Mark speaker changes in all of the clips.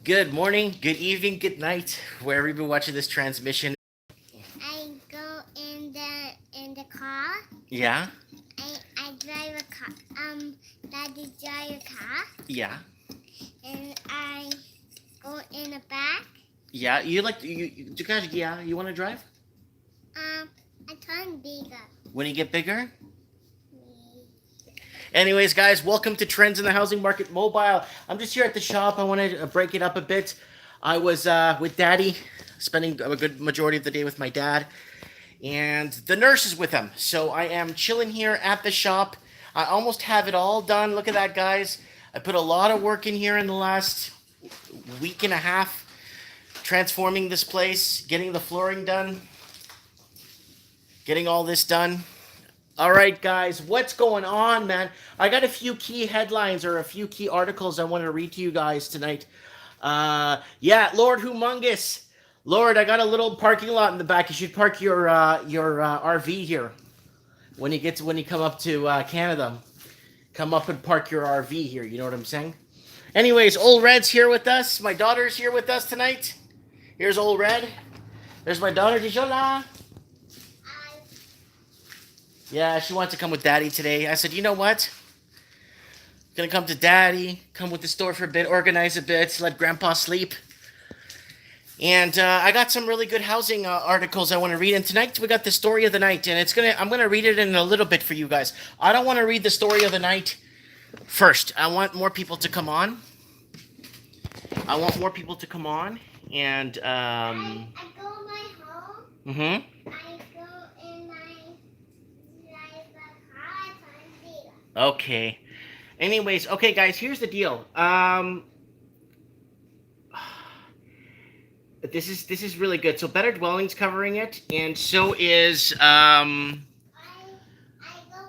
Speaker 1: Good morning, good evening, good night, wherever you've been watching this transmission.
Speaker 2: I go in the car.
Speaker 1: Yeah,
Speaker 2: I drive a car. Daddy drive a car,
Speaker 1: yeah,
Speaker 2: and I go in the back.
Speaker 1: yeah. You guys, yeah. You want to drive
Speaker 2: I turn bigger.
Speaker 1: when you get bigger. Anyways, guys, welcome to Trends in the Housing Market Mobile. I'm just here at the shop. I want to break it up a bit. I was with Daddy, spending a good majority of the day with my dad, and the nurse is with him. So I am chilling here at the shop. I almost have it all done. Look at that, guys. I put a lot of work in here in the last week and a half, transforming this place, getting the flooring done, getting all this done. All right, guys, what's going on, man? I got a few key headlines or a few key articles I want to read to you guys tonight. Yeah, Lord Humongous. Lord, I got a little parking lot in the back. You should park your RV here when you come up to Canada. Come up and park your RV here. You know what I'm saying? Anyways, Old Red's here with us. My daughter's here with us tonight. Here's Old Red. There's my daughter, Dijola. Yeah, she wants to come with Daddy today. I said, you know what? Gonna come to Daddy, come with the store for a bit, organize a bit, let Grandpa sleep. And I got some really good housing articles I want to read. And tonight we got the story of the night, and I'm gonna read it in a little bit for you guys. I don't want to read the story of the night first. I want more people to come on. I want more people to come on, and
Speaker 2: I go my home.
Speaker 1: mm-hmm.
Speaker 2: I go in my drive a car. I turn bigger.
Speaker 1: Okay. Anyways, okay, guys. Here's the deal. This is really good. So Better Dwelling's covering it, and so is
Speaker 2: I go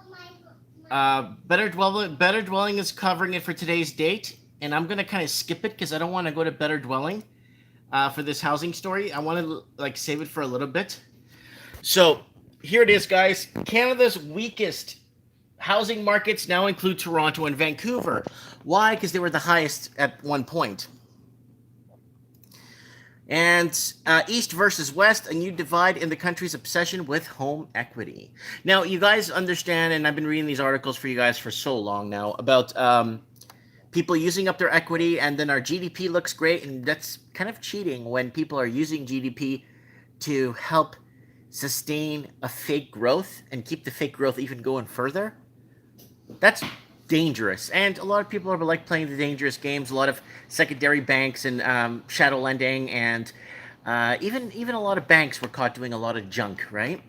Speaker 2: my
Speaker 1: Better Dwelling is covering it for today's date, and I'm gonna kind of skip it because I don't want to go to Better Dwelling for this housing story. I want to like save it for a little bit. So here it is, guys. Canada's weakest housing markets now include Toronto and Vancouver. Why? Because they were the highest at one point. And East versus West, a new divide in the country's obsession with home equity. Now, you guys understand, and I've been reading these articles for you guys for so long now, about people using up their equity, and then our GDP looks great, and that's kind of cheating when people are using GDP to help sustain a fake growth and keep the fake growth even going further. That's dangerous, and a lot of people are like playing the dangerous games. A lot of secondary banks and shadow lending, and even a lot of banks were caught doing a lot of junk. Right?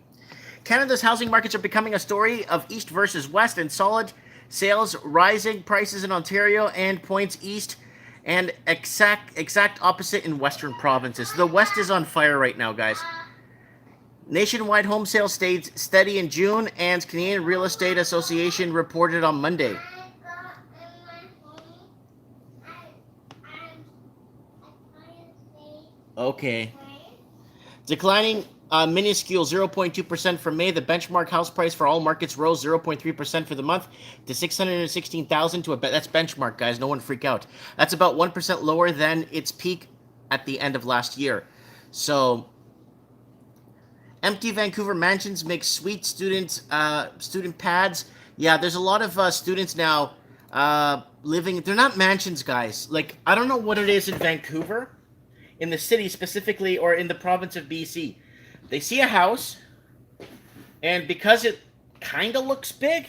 Speaker 1: Canada's housing markets are becoming a story of East versus West, and solid sales, rising prices in Ontario and points east, and exact opposite in Western provinces. The West is on fire right now, guys. Nationwide home sales stayed steady in June, and Canadian Real Estate Association reported on Monday.
Speaker 2: I go in my home. I say
Speaker 1: Okay.
Speaker 2: right.
Speaker 1: Declining minuscule 0.2% for May. The benchmark house price for all markets rose 0.3% for the month to 616,000 to that's benchmark, guys. No one freak out. That's about 1% lower than its peak at the end of last year. So empty Vancouver mansions make sweet student pads. Yeah, there's a lot of students now living. They're not mansions, guys. Like, I don't know what it is in Vancouver, in the city specifically, or in the province of BC. They see a house, and because it kind of looks big,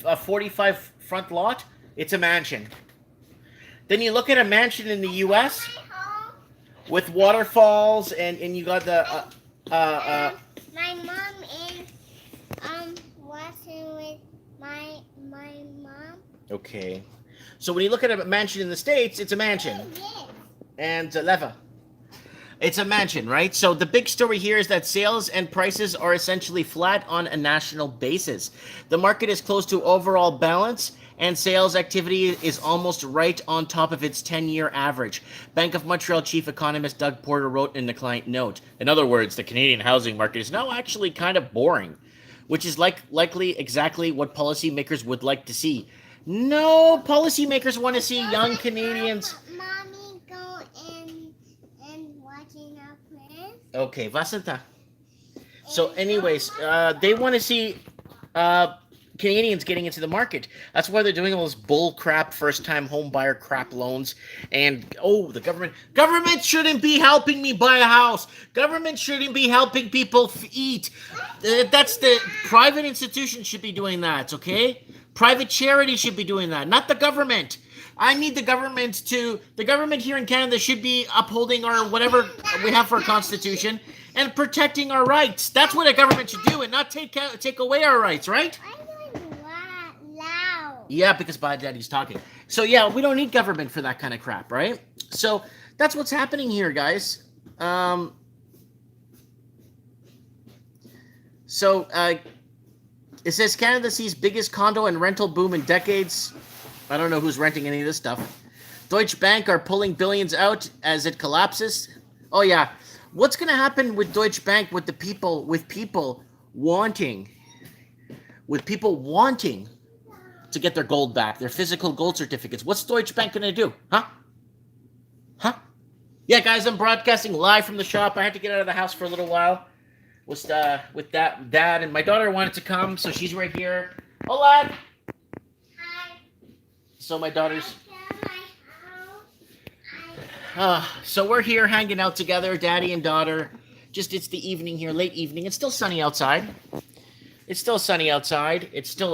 Speaker 1: a 45 front lot, it's a mansion. Then you look at a mansion in the U.S.
Speaker 2: My home.
Speaker 1: with waterfalls, and you got the
Speaker 2: My mom is watching with my mom.
Speaker 1: Okay. So when you look at a mansion in the States, it's a mansion.
Speaker 2: Yes.
Speaker 1: And Leva. It's a mansion, right? So the big story here is that sales and prices are essentially flat on a national basis. The market is close to overall balance, and sales activity is almost right on top of its 10-year average. Bank of Montreal chief economist Doug Porter wrote in the client note. In other words, the Canadian housing market is now actually kind of boring, which is likely exactly what policymakers would like to see. No, policymakers want to see young Canadians.
Speaker 2: Mommy go
Speaker 1: Okay, Vasanta. So, anyways, they want to see uh, Canadians getting into the market. That's why they're doing all this bull crap, first time home buyer crap loans. And oh, the government shouldn't be helping me buy a house. Government shouldn't be helping people eat. That's the private institutions should be doing that. Okay, private charity should be doing that, not the government. I need the government here in Canada should be upholding our whatever we have for a constitution and protecting our rights. That's what a government should do, and not take away our rights, right?
Speaker 2: I'm going loud.
Speaker 1: Yeah, because my daddy's talking. So yeah, we don't need government for that kind of crap, right? So that's what's happening here, guys. So it says Canada sees biggest condo and rental boom in decades. I don't know who's renting any of this stuff. Deutsche Bank are pulling billions out as it collapses. Oh yeah, what's going to happen with Deutsche Bank with people wanting to get their gold back, their physical gold certificates? What's Deutsche Bank going to do? Huh? Yeah, guys, I'm broadcasting live from the shop. I had to get out of the house for a little while with dad, and my daughter wanted to come, so she's right here. Hola.
Speaker 2: Hi.
Speaker 1: So my daughter's.
Speaker 2: My house.
Speaker 1: So we're here hanging out together, daddy and daughter. Just it's the evening here, late evening. It's still sunny outside. It's still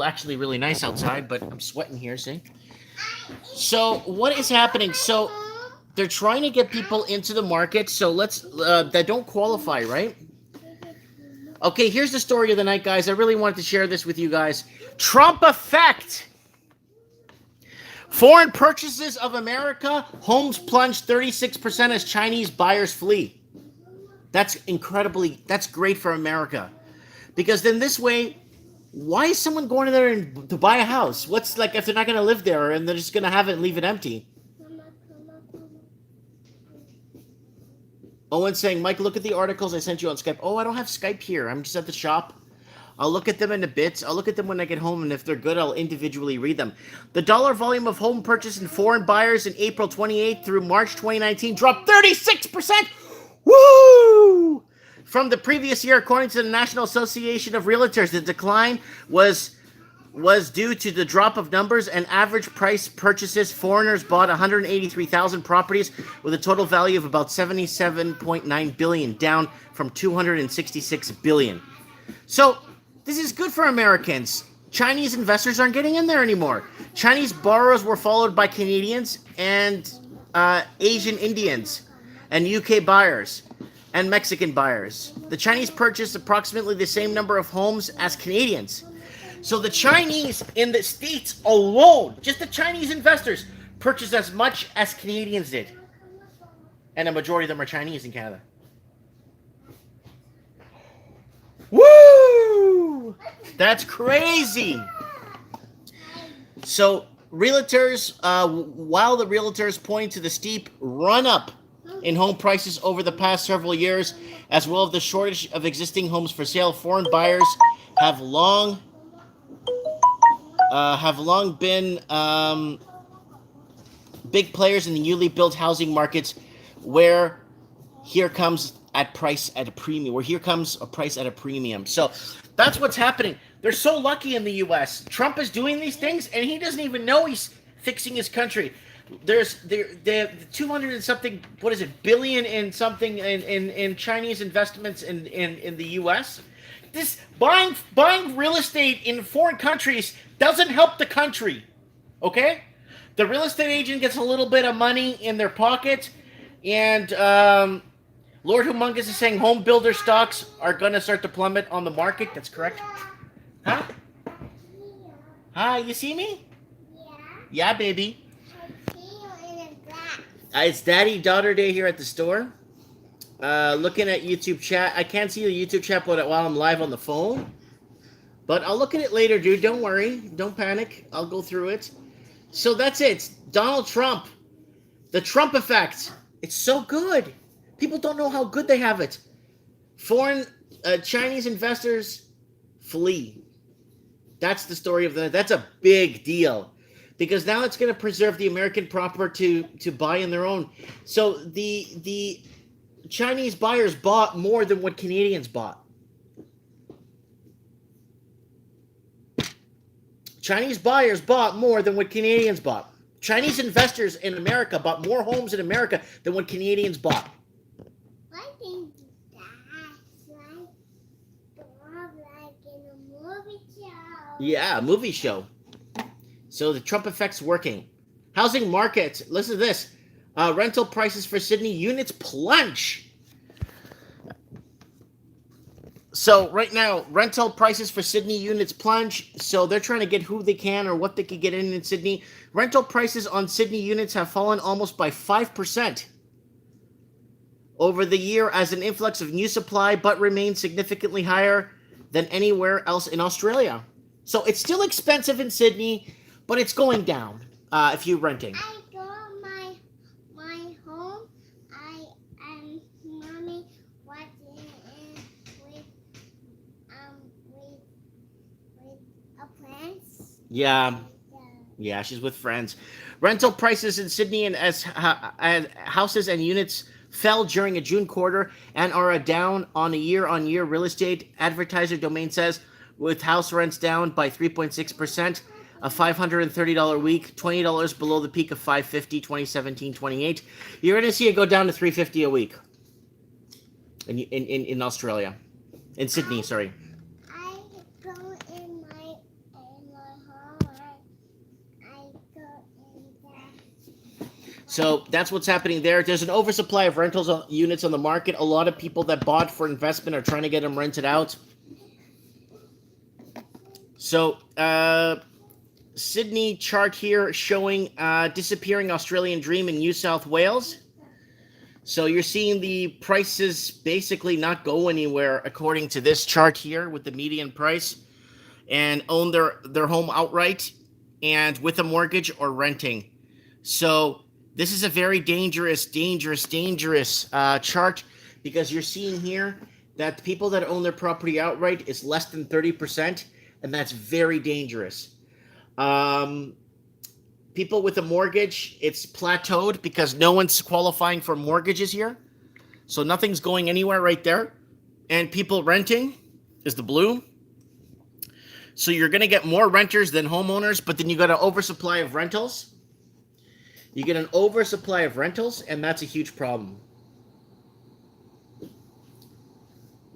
Speaker 1: actually really nice outside, but I'm sweating here, see? So what is happening? So they're trying to get people into the market. So let's that don't qualify, right? Okay, here's the story of the night, guys. I really wanted to share this with you guys. Trump effect. Foreign purchases of America, homes plunged 36% as Chinese buyers flee. That's great for America. Because then this way, why is someone going in there to buy a house? What's like if they're not going to live there and they're just going to have it and leave it empty? Owen's saying, Mike, look at the articles I sent you on Skype. Oh, I don't have Skype here. I'm just at the shop. I'll look at them in a bit. I'll look at them when I get home, and if they're good, I'll individually read them. The dollar volume of home purchase in foreign buyers in April 28th through March 2019 dropped 36%. Woo! From the previous year, according to the National Association of Realtors, the decline was due to the drop of numbers and average price purchases. Foreigners bought 183,000 properties with a total value of about $77.9 billion, down from $266 billion. So this is good for Americans. Chinese investors aren't getting in there anymore. Chinese borrowers were followed by Canadians and Asian Indians and UK buyers and Mexican buyers. The Chinese purchased approximately the same number of homes as Canadians. So the Chinese in the States alone, just the Chinese investors, purchased as much as Canadians did. And a majority of them are Chinese in Canada. Woo! That's crazy. So realtors, while the realtors point to the steep run-up in home prices over the past several years, as well as the shortage of existing homes for sale, foreign buyers have long been big players in the newly built housing markets, where here comes a price at a premium. So that's what's happening. They're so lucky in the U.S. Trump is doing these things, and he doesn't even know he's fixing his country. There's 200 and something, what is it, billion in something in Chinese investments in the U.S. This buying real estate in foreign countries doesn't help the country, okay? The real estate agent gets a little bit of money in their pocket, and Lord Humongous is saying home builder stocks are going to start to plummet on the market. That's correct. Huh? Hi, you see me?
Speaker 2: Yeah.
Speaker 1: Yeah, baby.
Speaker 2: I see you in the glass.
Speaker 1: It's daddy-daughter day here at the store. Looking at YouTube chat. I can't see the YouTube chat while I'm live on the phone. But I'll look at it later, dude. Don't worry. Don't panic. I'll go through it. So that's it. Donald Trump. The Trump effect. It's so good. People don't know how good they have it. Foreign Chinese investors flee. That's the story of that's a big deal. Because now it's going to preserve the American proper to buy in their own. So the Chinese buyers bought more than what Canadians bought. Chinese buyers bought more than what Canadians bought. Chinese investors in America bought more homes in America than what Canadians bought.
Speaker 2: I think that's like in a movie show.
Speaker 1: Yeah, movie show. So the Trump effect's working. Housing market. Listen to this. Rental prices for Sydney units plunge. So right now, rental prices for Sydney units plunge. So they're trying to get who they can or what they can get in Sydney. Rental prices on Sydney units have fallen almost by 5% over the year as an influx of new supply, but remain significantly higher than anywhere else in Australia. So it's still expensive in Sydney, but it's going down if you're renting.
Speaker 2: I got my home. I and mommy watching it with a friends.
Speaker 1: Yeah. Yeah, she's with friends. Rental prices in Sydney and as houses and units fell during a June quarter and are down on a year-on-year. Real estate advertiser domain says, with house rents down by 3.6%, a $530 week, $20 below the peak of $550, 2017-28. You're going to see it go down to $350 a week in Australia, in Sydney. Sorry.
Speaker 2: I go in my home. I go in there.
Speaker 1: So that's what's happening there. There's an oversupply of rentals units on the market. A lot of people that bought for investment are trying to get them rented out. So Sydney chart here showing disappearing Australian dream in New South Wales. So you're seeing the prices basically not go anywhere according to this chart here with the median price, and own their home outright and with a mortgage or renting. So this is a very dangerous chart, because you're seeing here that people that own their property outright is less than 30%, and that's very dangerous. People with a mortgage, it's plateaued because no one's qualifying for mortgages here. So nothing's going anywhere right there. And people renting is the blue. So you're going to get more renters than homeowners, but then you got an oversupply of rentals. You get an oversupply of rentals, and that's a huge problem.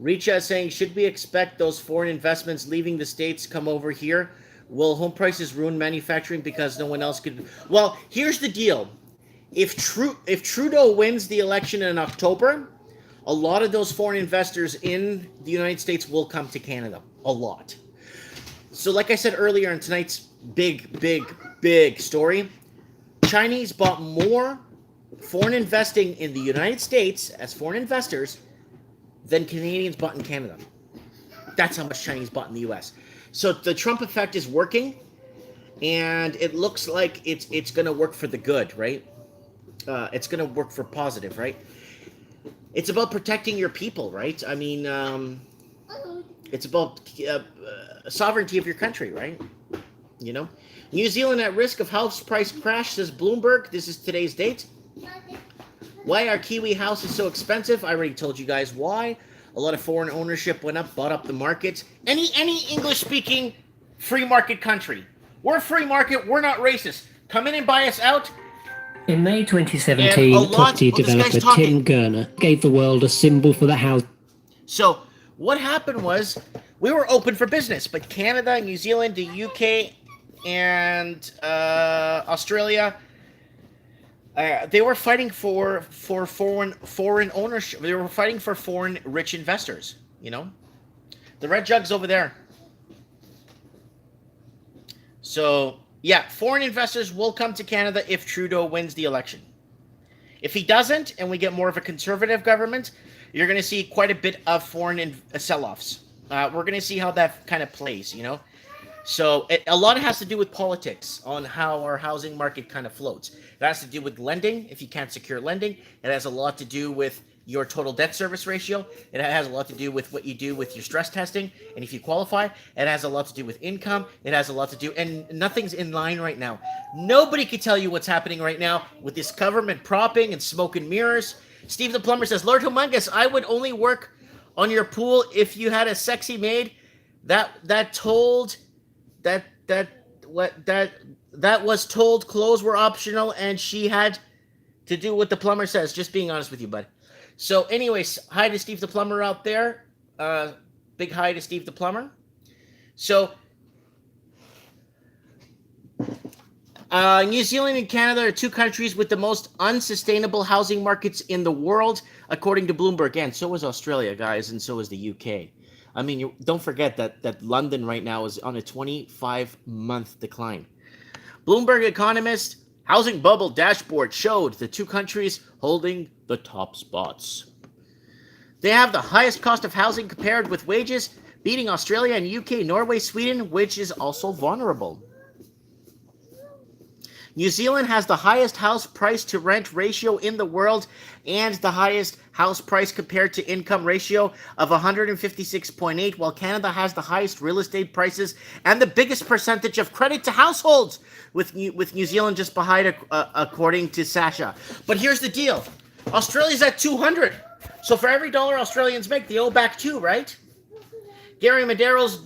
Speaker 1: Richa is saying, should we expect those foreign investments leaving the States come over here? Will home prices ruin manufacturing because no one else could? Well, here's the deal. If Trudeau wins the election in October, a lot of those foreign investors in the United States will come to Canada. A lot. So like I said earlier in tonight's big story, Chinese bought more foreign investing in the United States as foreign investors than Canadians bought in Canada. That's how much Chinese bought in the U.S. So the Trump effect is working, and it looks like it's going to work for the good, right? It's going to work for positive, right? It's about protecting your people, right? I mean, it's about sovereignty of your country, right? You know? New Zealand at risk of house price crash, says Bloomberg. This is today's date. Why are Kiwi houses so expensive? I already told you guys why. A lot of foreign ownership went up, bought up the market. Any English-speaking free market country. We're a free market. We're not racist. Come in and buy us out.
Speaker 3: In May 2017, property developer Tim Gurner gave the world a symbol for the house.
Speaker 1: So what happened was we were open for business, but Canada, New Zealand, the UK, and Australia, they were fighting for foreign ownership. They were fighting for foreign rich investors. You know, the red jug's over there. So yeah, foreign investors will come to Canada if Trudeau wins the election. If he doesn't, and we get more of a conservative government, you're going to see quite a bit of foreign sell-offs. We're going to see how that kind of plays. You know. So a lot has to do with politics on how our housing market kind of floats. It has to do with lending. If you can't secure lending, it has a lot to do with your total debt service ratio. It has a lot to do with what you do with your stress testing. And if you qualify, it has a lot to do with income. It has a lot to do, and nothing's in line right now. Nobody can tell you what's happening right now with this government propping and smoke and mirrors. Steve the Plumber says, Lord Humongous, I would only work on your pool if you had a sexy maid that was told clothes were optional and she had to do what the plumber says. Just being honest with you, bud. So anyways, hi to Steve the Plumber out there. Big hi to Steve the Plumber. So New Zealand and Canada are two countries with the most unsustainable housing markets in the world, according to Bloomberg. And so is Australia, guys, and so is the UK. I mean, don't forget that London right now is on a 25-month decline. Bloomberg economist housing bubble dashboard showed the two countries holding the top spots. They have the highest cost of housing compared with wages, beating Australia and UK, Norway, Sweden, which is also vulnerable. New Zealand has the highest house price to rent ratio in the world and the highest house price compared to income ratio of 156.8, while Canada has the highest real estate prices and the biggest percentage of credit to households, with New Zealand just behind, according to Sasha. But here's the deal. Australia's at 200. So for every dollar Australians make, they owe back 2, right? Gary Madero's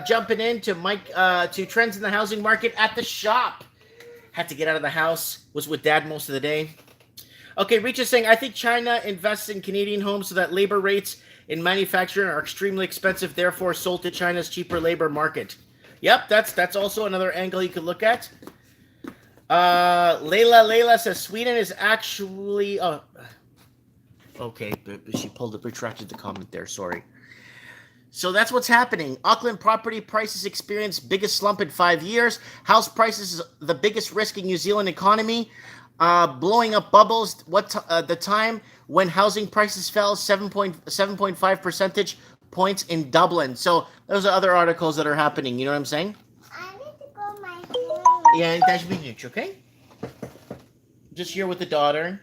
Speaker 1: jumping in to trends in the housing market at the shop. Had to get out of the house. Was with Dad most of the day. Okay, Reach is saying, I think China invests in Canadian homes so that labor rates in manufacturing are extremely expensive, therefore sold to China's cheaper labor market. Yep, that's also another angle you could look at. Layla says Sweden is actually... okay, but she retracted the comment there, sorry. So that's what's happening. Auckland property prices experience biggest slump in 5 years. House prices is the biggest risk in New Zealand economy. Blowing up bubbles. The time when housing prices fell 7.5 percentage points in Dublin. So those are other articles that are happening. You know what I'm saying?
Speaker 2: I need to go my home.
Speaker 1: Yeah, that should be huge, okay? Just here with the daughter.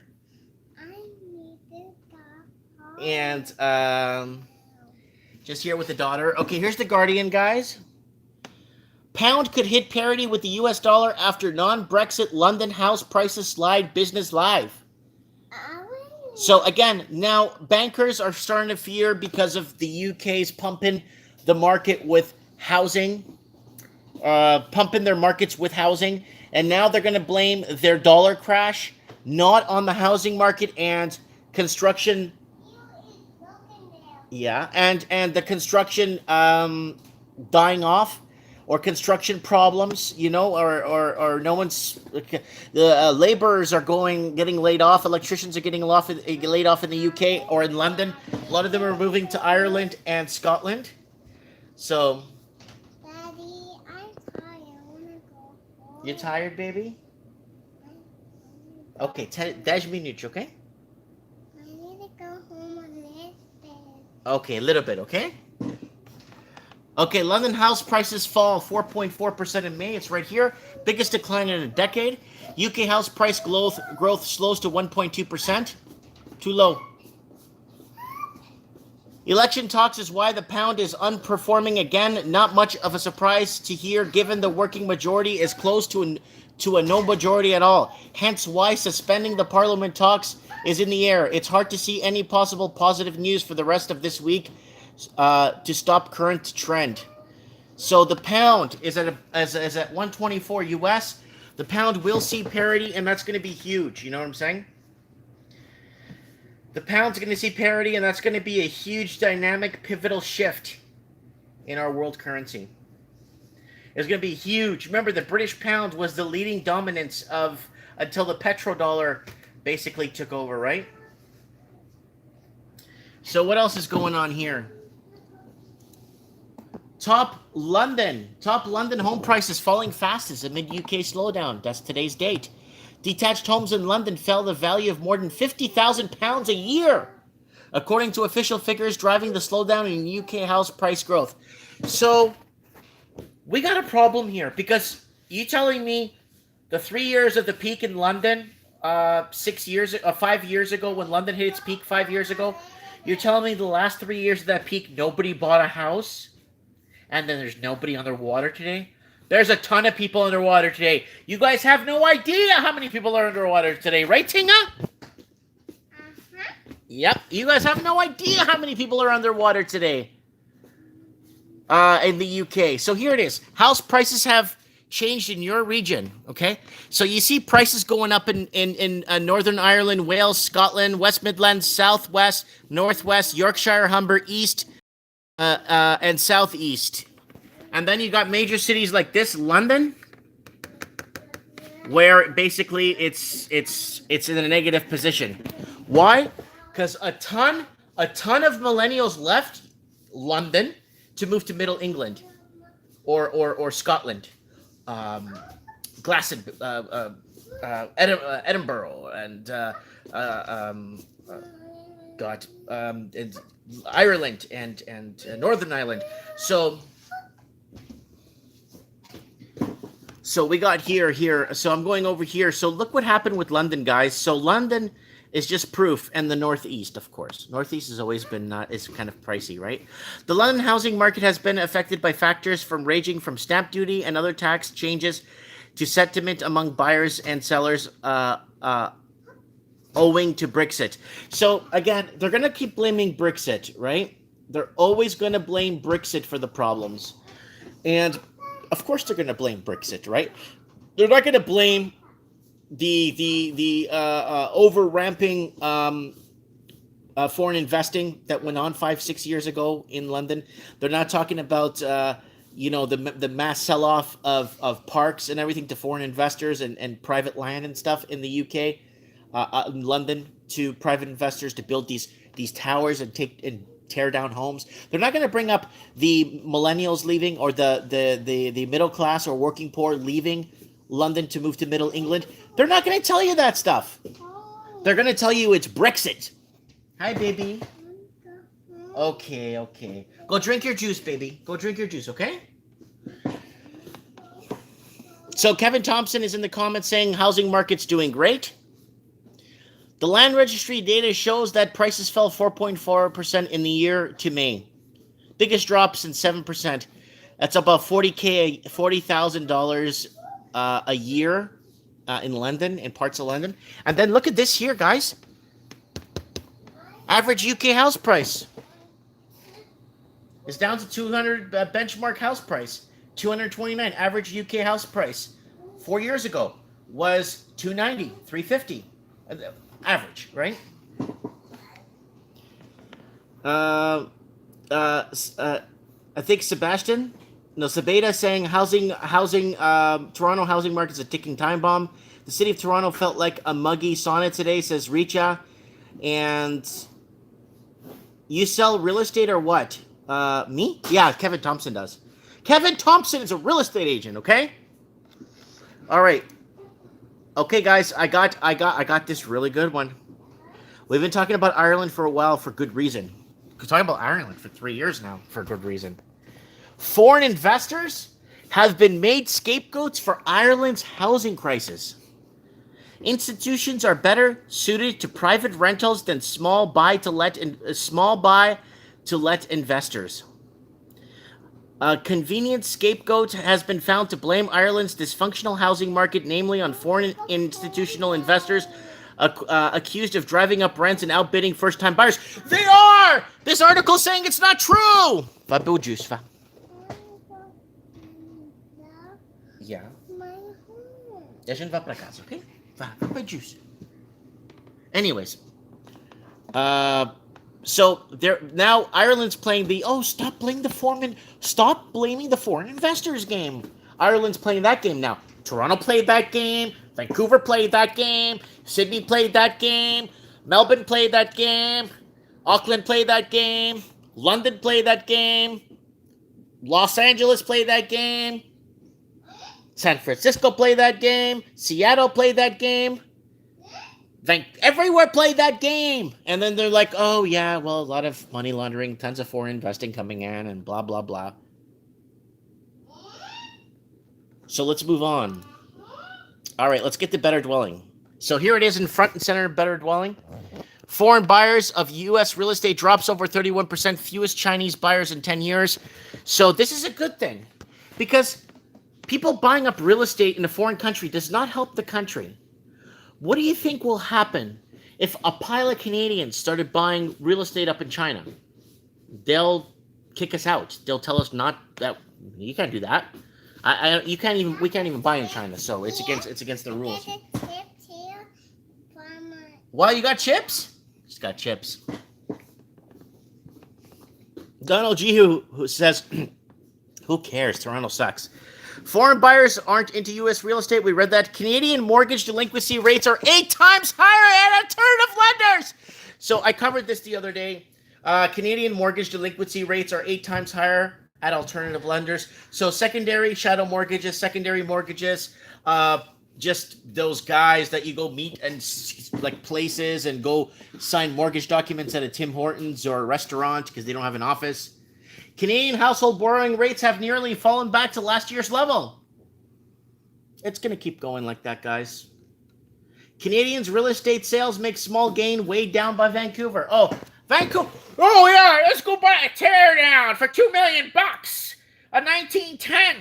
Speaker 2: I need to go home.
Speaker 1: And just here with the daughter. Okay, here's the Guardian, guys. Pound could hit parity with the US dollar after non-Brexit London house prices slide, business live. So again, now bankers are starting to fear because of the UK's pumping the market with housing, pumping their markets with housing, and now they're going to blame their dollar crash not on the housing market and construction. Yeah, and the construction dying off, or construction problems, you know, or no one's, the laborers are getting laid off, electricians are getting laid off in the UK or in London. A lot of them are moving to Ireland and Scotland. So,
Speaker 2: Daddy, I'm tired. I want to go home.
Speaker 1: You tired, baby? Okay, 10 minutes, okay?
Speaker 2: I need to go home on this bed.
Speaker 1: Okay, a little bit, okay? Okay, London house prices fall 4.4% in May. It's right here. Biggest decline in a decade. UK house price growth slows to 1.2%. Too low. Election talks is why the pound is unperforming again. Not much of a surprise to hear, given the working majority is close to a no majority at all. Hence why suspending the parliament talks is in the air. It's hard to see any possible positive news for the rest of this week to stop current trend. So the pound is at 124 US. The pound will see parity, and that's going to be huge. You know what I'm saying? The pound's going to see parity, and that's going to be a huge dynamic, pivotal shift in our world currency. It's going to be huge. Remember, the British pound was the leading dominance until the petrodollar basically took over, right? So what else is going on here? Top London home prices falling fastest amid UK slowdown. That's today's date. Detached homes in London fell the value of more than £50,000 a year, according to official figures, driving the slowdown in UK house price growth. So we got a problem here, because you telling me the 3 years of the peak in London, 5 years ago, when London hit its peak 5 years ago, you're telling me the last 3 years of that peak, nobody bought a house? And then there's nobody underwater today? There's a ton of people underwater today. You guys have no idea how many people are underwater today, right, Tinga? Yep, you guys have no idea how many people are underwater today in the UK. So here it is. House prices have changed in your region, okay? So you see prices going up in Northern Ireland, Wales, Scotland, West Midlands, Southwest, Northwest, Yorkshire, Humber, East, and Southeast. And then you got major cities like this, London, where basically it's in a negative position. Why? Because a ton of millennials left London to move to Middle England or Scotland, Glasgow, Edinburgh, and and Ireland and Northern Ireland. So we got here. So I'm going over here. So look what happened with London, guys. So London is just proof, and the Northeast, of course. Northeast has always been is kind of pricey, right? The London housing market has been affected by factors ranging from stamp duty and other tax changes to sentiment among buyers and sellers owing to Brexit. So again, they're going to keep blaming Brexit, right? They're always going to blame Brexit for the problems. And of course they're going to blame Brexit, right? They're not going to blame the over ramping foreign investing that went on 5-6 years ago in London. They're not talking about the mass sell off of parks and everything to foreign investors and private land and stuff in the UK, in London, to private investors to build these towers and tear down homes. They're not going to bring up the millennials leaving or the middle class or working poor leaving London to move to Middle England. They're not going to tell you that stuff. They're going to tell you it's Brexit. Hi, baby. Okay. Go drink your juice, baby. Go drink your juice, okay? So Kevin Thompson is in the comments saying housing market's doing great. The land registry data shows that prices fell 4.4% in the year to May. Biggest drop since 7%. That's about $40,000 a year in London, in parts of London. And then look at this here, guys. Average UK house price is down to 200 benchmark house price. 229 average UK house price 4 years ago was 290, 350 average, right? I think Sabeda saying Toronto housing market is a ticking time bomb. The city of Toronto felt like a muggy sauna today, says Richa. And you sell real estate or what? Me? Yeah, Kevin Thompson does. Kevin Thompson is a real estate agent, okay? All right. Okay, guys, I got this really good one. We've been talking about Ireland for a while for good reason. We're talking about Ireland for 3 years now for good reason. Foreign investors have been made scapegoats for Ireland's housing crisis. Institutions are better suited to private rentals than small buy to let investors. A convenient scapegoat has been found to blame Ireland's dysfunctional housing market, namely on foreign institutional investors accused of driving up rents and outbidding first-time buyers. They are! This article is saying it's not true! Va beau juice, va. Yeah. A gente vai pra casa, okay? Va beau juice. Anyways. So there now Ireland's playing stop blaming the foreign investors game. Ireland's playing that game now. Toronto played that game. Vancouver played that game. Sydney played that game. Melbourne played that game. Auckland played that game. London played that game. Los Angeles played that game. San Francisco played that game. Seattle played that game. Everywhere played that game. And then they're like, oh, yeah, well, a lot of money laundering, tons of foreign investing coming in, and blah, blah, blah. So let's move on. All right, let's get to Better Dwelling. So here it is in front and center of Better Dwelling. Foreign buyers of U.S. real estate drops over 31%, fewest Chinese buyers in 10 years. So this is a good thing, because people buying up real estate in a foreign country does not help the country. What do you think will happen If a pile of Canadians started buying real estate up in China, they'll kick us out. They'll tell us not that you can't do that. We can't even buy in China, so it's against the rules. Well, you got chips? Just got chips. Donald G. who says, who cares? Toronto sucks. Foreign buyers aren't into U.S. real estate. We read that. Canadian mortgage delinquency rates are 8 times higher at alternative lenders. So I covered this the other day. Canadian mortgage delinquency rates are 8 times higher at alternative lenders. So secondary shadow mortgages, secondary mortgages, just those guys that you go meet and like places and go sign mortgage documents at a Tim Hortons or a restaurant because they don't have an office. Canadian household borrowing rates have nearly fallen back to last year's level. It's going to keep going like that, guys. Canadians' real estate sales make small gain, weighed down by Vancouver. Oh, Vancouver. Oh, yeah, let's go buy a teardown for $2 million. A 1910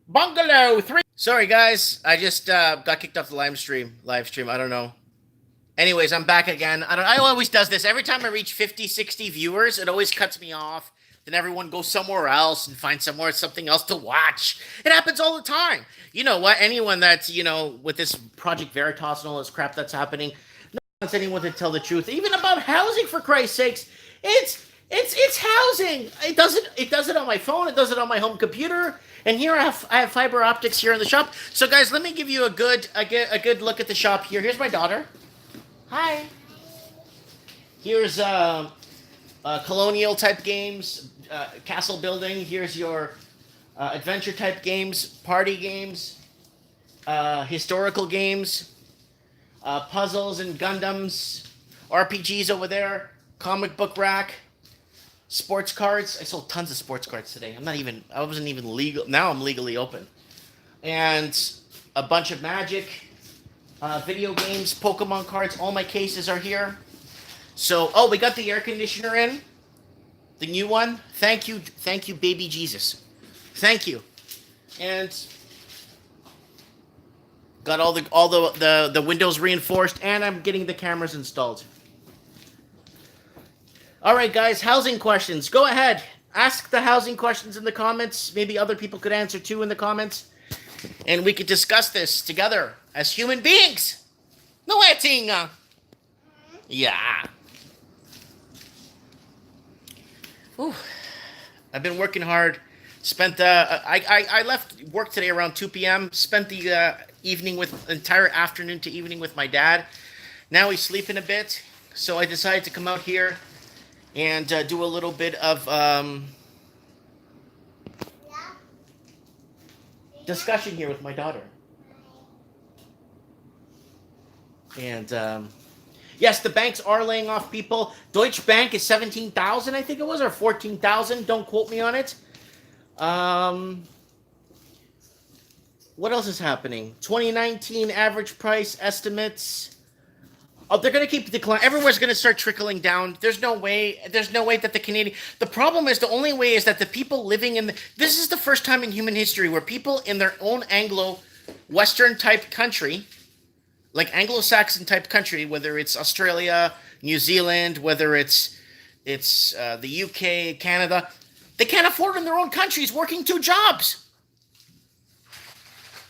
Speaker 1: bungalow. Sorry, guys. I just got kicked off the live stream. I don't know. Anyways, I'm back again. I always does this. Every time I reach 50, 60 viewers, it always cuts me off. Then everyone goes somewhere else and finds something else to watch. It happens all the time. You know what? Anyone that's, with this Project Veritas and all this crap that's happening, no one wants anyone to tell the truth. Even about housing, for Christ's sakes. It's housing. It does it on my phone. It does it on my home computer. And here I have fiber optics here in the shop. So guys, let me give you a good look at the shop here. Here's my daughter. Hi. Here's colonial type games, castle building. Here's your adventure type games, party games, historical games, puzzles and Gundams, RPGs over there, comic book rack, sports cards. I sold tons of sports cards today. I wasn't even legal. Now I'm legally open. And a bunch of Magic, video games, Pokemon cards. All my cases are here. So, we got the air conditioner in. The new one. Thank you, baby Jesus. Thank you. And got all the windows reinforced, and I'm getting the cameras installed. All right, guys, housing questions. Go ahead. Ask the housing questions in the comments. Maybe other people could answer too in the comments. And we could discuss this together as human beings. No acting. Yeah. Ooh, I've been working hard. Spent I left work today around 2 p.m. Spent the entire afternoon to evening with my dad. Now he's sleeping a bit, so I decided to come out here and do a little bit of discussion here with my daughter. And yes, the banks are laying off people. Deutsche Bank is 17,000, I think it was, or 14,000. Don't quote me on it. What else is happening? 2019 average price estimates. Oh, they're going to keep declining. Everywhere's going to start trickling down. There's no way that the Canadian... The problem is, the only way is that the people living in... This is the first time in human history where people in their own Anglo-Western type country, like Anglo-Saxon type country, whether it's Australia, New Zealand, whether it's the UK, Canada, they can't afford in their own countries working 2 jobs.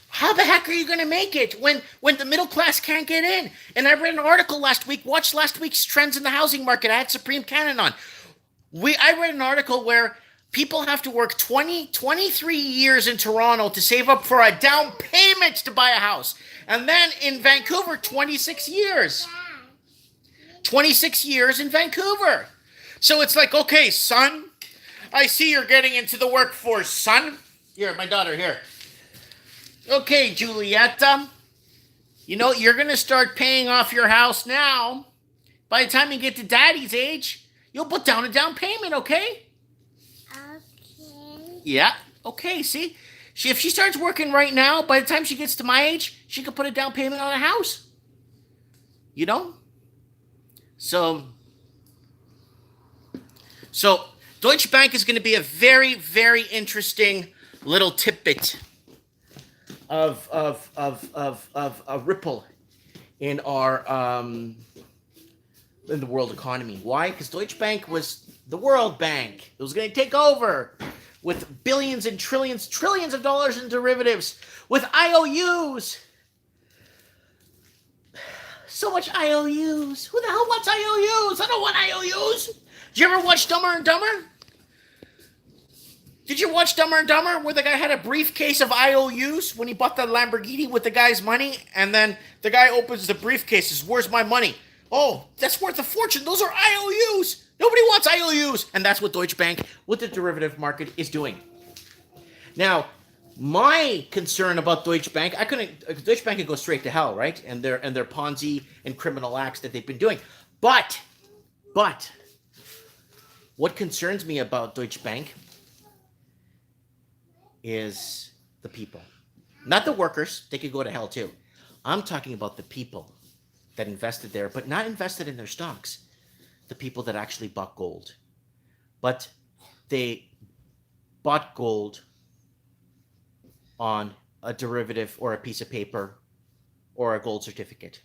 Speaker 1: How the heck are you going to make it when the middle class can't get in? And I read an article last week. Watch last week's trends in the housing market. I had Supreme Cannon on. I read an article where people have to work 23 years in Toronto to save up for a down payment to buy a house. And then in Vancouver, 26 years. 26 years in Vancouver. So it's like, okay, son, I see you're getting into the workforce, son. Here, my daughter, here. Okay, Julietta, you're going to start paying off your house now. By the time you get to daddy's age, you'll put down a down payment, okay?
Speaker 2: Okay. Yeah.
Speaker 1: Yeah, okay, see? If she starts working right now, by the time she gets to my age, she could put a down payment on a house. So Deutsche Bank is going to be a very, very interesting little tidbit of a ripple in our in the world economy. Why? Because Deutsche Bank was the world bank. It was going to take over with billions and trillions of dollars in derivatives, with IOUs. So much IOUs. Who the hell wants IOUs? I don't want IOUs. Did you ever watch Dumber and Dumber? Did you watch Dumber and Dumber where the guy had a briefcase of IOUs when he bought the Lamborghini with the guy's money? And then the guy opens the briefcase and says, where's my money? Oh, that's worth a fortune. Those are IOUs. Nobody wants IOUs. And that's what Deutsche Bank with the derivative market is doing. Now, my concern about Deutsche Bank, Deutsche Bank could go straight to hell, right? And their Ponzi and criminal acts that they've been doing. But, what concerns me about Deutsche Bank is the people. Not the workers, they could go to hell too. I'm talking about the people that invested there, but not invested in their stocks. The people that actually bought gold. But they bought gold on a derivative or a piece of paper or a gold certificate.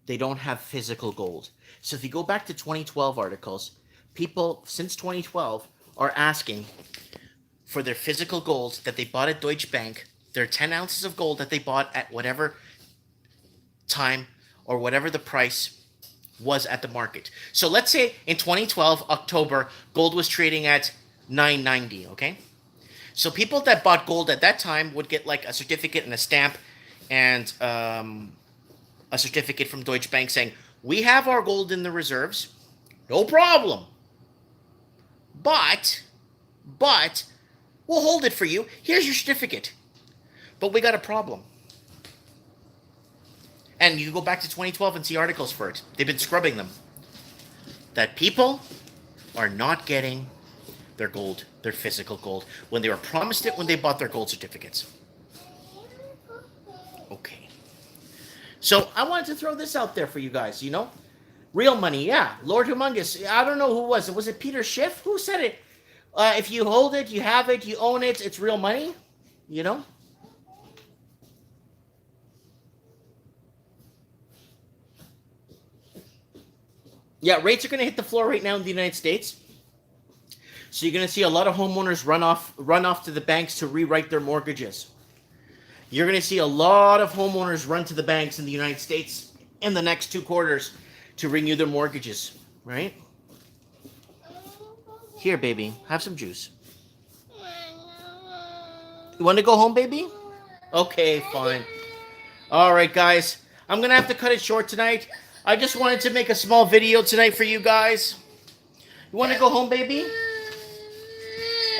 Speaker 1: They don't have physical gold. So if you go back to 2012 articles, people since 2012 are asking for their physical gold that they bought at Deutsche Bank, their 10 ounces of gold that they bought at whatever time or whatever the price was at the market. So let's say in 2012, October, gold was trading at $9.90, okay? So people that bought gold at that time would get like a certificate and a stamp and a certificate from Deutsche Bank saying, we have our gold in the reserves, no problem. But we'll hold it for you. Here's your certificate. But we got a problem. And you go back to 2012 and see articles for it. They've been scrubbing them. That people are not getting their gold, their physical gold, when they were promised it when they bought their gold certificates. Okay. So I wanted to throw this out there for you guys, you know? Real money, yeah. Lord Humongous. I don't know who was it. Was it Peter Schiff? Who said it? If you hold it, you have it, you own it, it's real money, you know? Yeah, rates are going to hit the floor right now in the United States. So you're going to see a lot of homeowners run off to the banks to rewrite their mortgages. You're going to see a lot of homeowners run to the banks in the United States in the next 2 quarters to renew their mortgages, right? Here, baby, have some juice. You want to go home, baby? Okay, fine. All right, guys. I'm going to have to cut it short tonight. I just wanted to make a small video tonight for you guys. You want to go home, baby?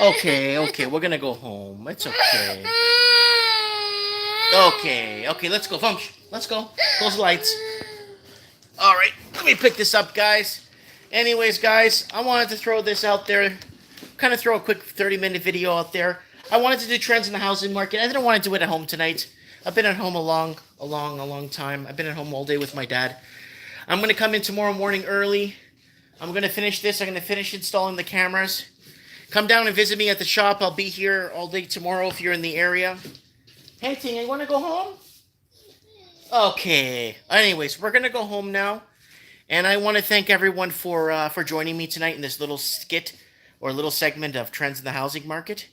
Speaker 1: Okay, we're going to go home. It's okay. Okay, let's go. Let's go. Close the lights. All right, let me pick this up, guys. Anyways, guys, I wanted to throw this out there. Kind of throw a quick 30-minute video out there. I wanted to do trends in the housing market. I didn't want to do it at home tonight. I've been at home a long time. I've been at home all day with my dad. I'm going to come in tomorrow morning early. I'm going to finish this. I'm going to finish installing the cameras. Come down and visit me at the shop. I'll be here all day tomorrow if you're in the area. Hey, Ting, you want to go home? Okay. Anyways, we're going to go home now. And I want to thank everyone for joining me tonight in this little skit or little segment of trends in the housing market.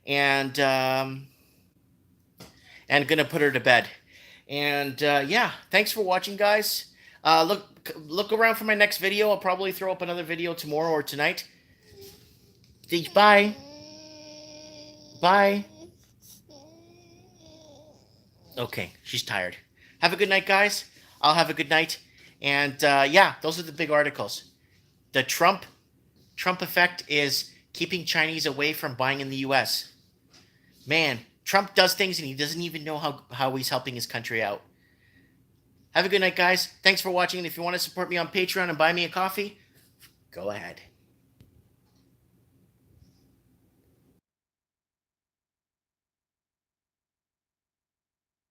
Speaker 1: And going to put her to bed. And yeah, thanks for watching, guys. Look around for my next video. I'll probably throw up another video tomorrow or tonight. Bye. Bye. Okay, she's tired. Have a good night, guys. I'll have a good night. And yeah, those are the big articles. The Trump effect is keeping Chinese away from buying in the U.S. Man, Trump does things and he doesn't even know how he's helping his country out. Have a good night, guys. Thanks for watching. And if you want to support me on Patreon and buy me a coffee, go ahead.